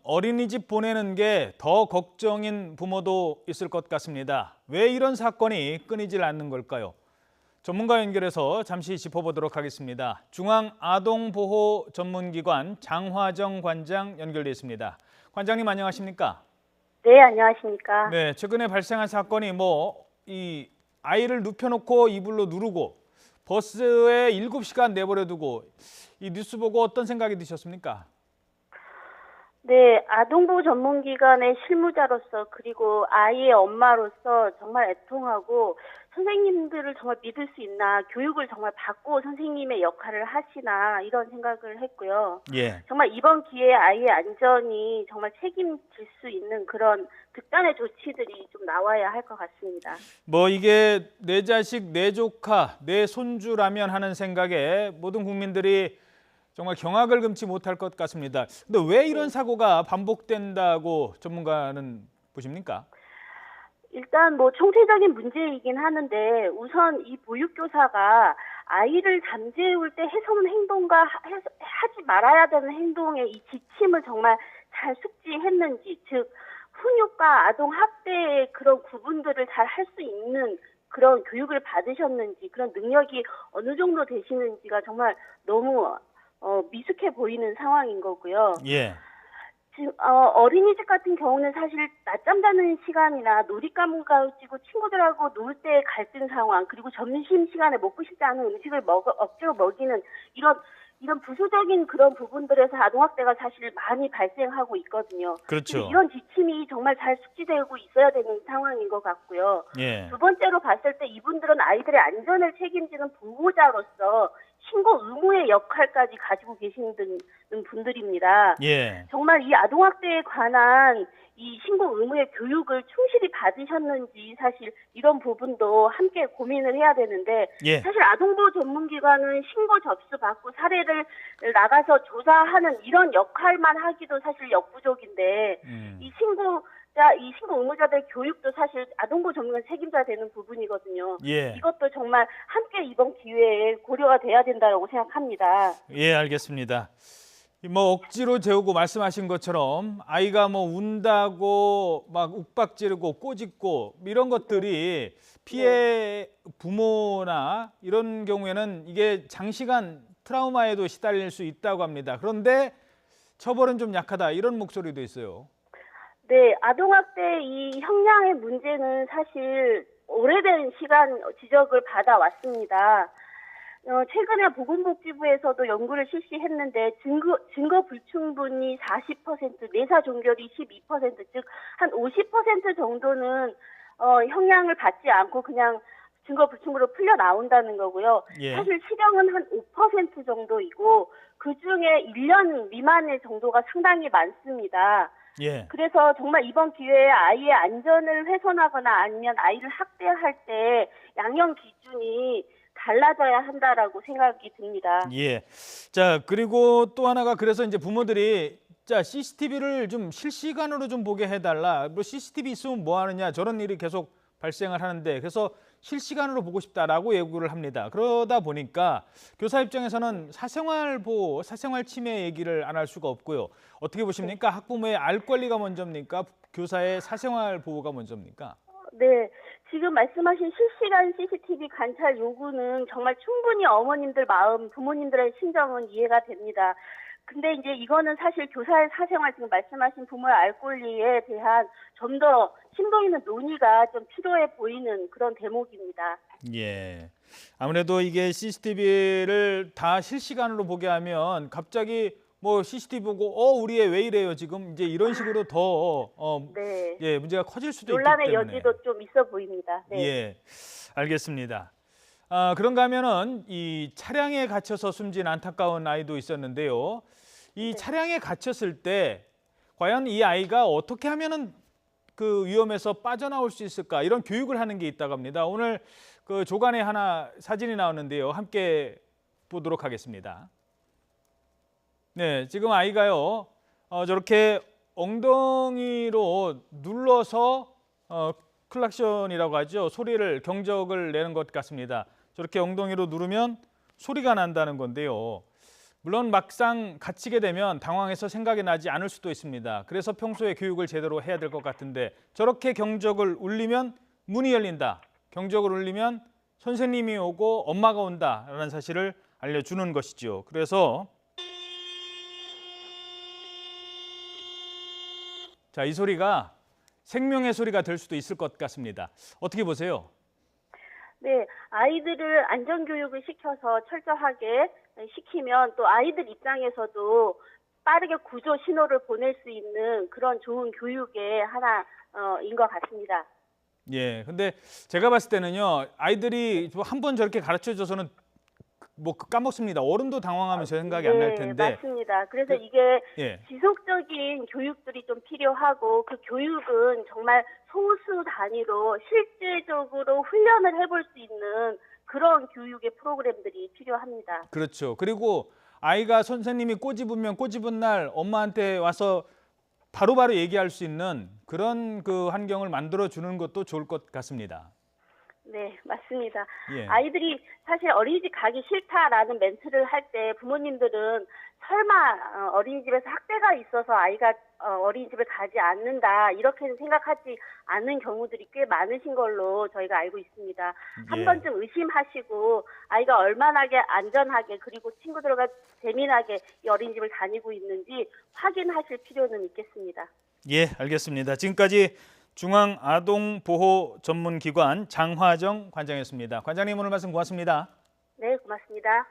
어린이집 보내는 게 더 걱정인 부모도 있을 것 같습니다. 왜 이런 사건이 끊이질 않는 걸까요? 전문가 연결해서 잠시 짚어보도록 하겠습니다. 중앙아동보호전문기관 장화정 관장 연결돼 있습니다. 관장님 안녕하십니까? 네, 안녕하십니까. 네, 최근에 발생한 사건이 이 아이를 눕혀놓고 이불로 누르고 버스에 7시간 내버려두고 이 뉴스 보고 어떤 생각이 드셨습니까? 네, 아동보호 전문기관의 실무자로서 그리고 아이의 엄마로서 정말 애통하고 선생님들을 정말 믿을 수 있나, 교육을 정말 받고 선생님의 역할을 하시나 이런 생각을 했고요. 예. 정말 이번 기회에 아이의 안전이 정말 책임질 수 있는 그런 극단의 조치들이 좀 나와야 할 것 같습니다. 이게 내 자식, 내 조카, 내 손주라면 하는 생각에 모든 국민들이 정말 경악을 금치 못할 것 같습니다. 근데 왜 이런 사고가 반복된다고 전문가는 보십니까? 일단 총체적인 문제이긴 하는데 우선 이 보육교사가 아이를 잠재울 때 해서는 행동과 하지 말아야 되는 행동의 이 지침을 정말 잘 숙지했는지, 즉 훈육과 아동 학대의 그런 구분들을 잘 할 수 있는 그런 교육을 받으셨는지, 그런 능력이 어느 정도 되시는지가 정말 너무 미숙해 보이는 상황인 거고요. 예. 지금 어린이집 같은 경우는 사실 낮잠 자는 시간이나 놀잇감 가지고 친구들하고 놀 때 갈등 상황, 그리고 점심 시간에 먹고 싶지 않은 음식을 억지로 먹이는 이런 부수적인 그런 부분들에서 아동학대가 사실 많이 발생하고 있거든요. 그렇죠. 이런 지침이 정말 잘 숙지되고 있어야 되는 상황인 것 같고요. 예. 두 번째로 봤을 때 이분들은 아이들의 안전을 책임지는 보호자로서 신고 의무의 역할까지 가지고 계시는 분들입니다. 예. 정말 이 아동학대에 관한 이 신고 의무의 교육을 충실히 받으셨는지 사실 이런 부분도 함께 고민을 해야 되는데, 예. 사실 사실 아동보호 전문기관은 신고 접수 받고 사례를 나가서 조사하는 이런 역할만 하기도 사실 역부족인데 이 신고 의무자들 교육도 사실 아동보호 전문기관 책임져야 되는 부분이거든요. 예. 이것도 정말 함께 이번 기회에 고려가 돼야 된다고 생각합니다. 예, 알겠습니다. 억지로 재우고 말씀하신 것처럼 아이가 운다고 막 욱박지르고 꼬집고 이런 것들이 피해 부모나 이런 경우에는 이게 장시간 트라우마에도 시달릴 수 있다고 합니다. 그런데 처벌은 좀 약하다 이런 목소리도 있어요. 네, 아동학대 이 형량의 문제는 사실 오래된 시간 지적을 받아왔습니다. 최근에 보건복지부에서도 연구를 실시했는데 증거 불충분이 40%, 내사 종결이 12%, 즉 한 50% 정도는 형량을 받지 않고 그냥 증거 불충분으로 풀려 나온다는 거고요. 예. 사실 실형은 한 5% 정도이고 그중에 1년 미만의 정도가 상당히 많습니다. 예. 그래서 정말 이번 기회에 아이의 안전을 훼손하거나 아니면 아이를 학대할 때 양형 기준이 달라져야 한다라고 생각이 듭니다. 예. 자, 그리고 또 하나가 그래서 이제 부모들이 CCTV를 좀 실시간으로 좀 보게 해달라. CCTV 있으면 뭐 하느냐. 저런 일이 계속 발생을 하는데 그래서 실시간으로 보고 싶다라고 요구를 합니다. 그러다 보니까 교사 입장에서는 사생활 보호, 사생활 침해 얘기를 안 할 수가 없고요. 어떻게 보십니까? 학부모의 알 권리가 먼저입니까? 교사의 사생활 보호가 먼저입니까? 네, 지금 말씀하신 실시간 CCTV 관찰 요구는 정말 충분히 어머님들 마음, 부모님들의 심정은 이해가 됩니다. 근데 이제 이거는 사실 교사의 사생활, 지금 말씀하신 부모의 알 권리에 대한 좀 더 심도 있는 논의가 좀 필요해 보이는 그런 대목입니다. 예. 아무래도 이게 CCTV를 다 실시간으로 보게 하면 갑자기 CCTV 보고 우리 애 왜 이래요 지금 이제 이런 식으로 더 네. 예, 문제가 커질 수도 있기 논란의 때문에. 여지도 좀 있어 보입니다. 네. 예. 알겠습니다. 그런가 하면은 이 차량에 갇혀서 숨진 안타까운 아이도 있었는데요. 이 차량에 갇혔을 때 과연 이 아이가 어떻게 하면은 그 위험에서 빠져나올 수 있을까 이런 교육을 하는 게 있다고 합니다. 오늘 그 조간에 하나 사진이 나오는데요. 함께 보도록 하겠습니다. 네, 지금 아이가요. 저렇게 엉덩이로 눌러서 클락션이라고 하죠. 소리를 경적을 내는 것 같습니다. 저렇게 엉덩이로 누르면 소리가 난다는 건데요. 물론 막상 갇히게 되면 당황해서 생각이 나지 않을 수도 있습니다. 그래서 평소에 교육을 제대로 해야 될 것 같은데 저렇게 경적을 울리면 문이 열린다. 경적을 울리면 선생님이 오고 엄마가 온다라는 사실을 알려주는 것이죠. 그래서 자, 이 소리가 생명의 소리가 될 수도 있을 것 같습니다. 어떻게 보세요? 네, 아이들을 안전교육을 시켜서 철저하게 시키면 또 아이들 입장에서도 빠르게 구조 신호를 보낼 수 있는 그런 좋은 교육의 하나인 것 같습니다. 예, 근데 제가 봤을 때는요, 아이들이 한 번 저렇게 가르쳐줘서는 뭐 까먹습니다. 어른도 당황하면서 생각이 안 날 텐데. 맞습니다. 그래서 이게 예, 지속적인 교육들이 좀 필요하고 그 교육은 정말 소수 단위로 실제적으로 훈련을 해볼 수 있는 그런 교육의 프로그램들이 필요합니다. 그렇죠. 그리고 아이가 선생님이 꼬집으면 꼬집은 날 엄마한테 와서 바로바로 얘기할 수 있는 그런 그 환경을 만들어 주는 것도 좋을 것 같습니다. 네, 맞습니다. 예. 아이들이 사실 어린이집 가기 싫다라는 멘트를 할 때 부모님들은 설마 어린이집에서 학대가 있어서 아이가 어린이집을 가지 않는다 이렇게 생각하지 않는 경우들이 꽤 많으신 걸로 저희가 알고 있습니다. 한 예. 번쯤 의심하시고 아이가 얼마나 안전하게 그리고 친구들과 재미나게 이 어린이집을 다니고 있는지 확인하실 필요는 있겠습니다. 예, 알겠습니다. 지금까지 중앙아동보호전문기관 장화정 관장이었습니다. 관장님 오늘 말씀 고맙습니다. 네, 고맙습니다.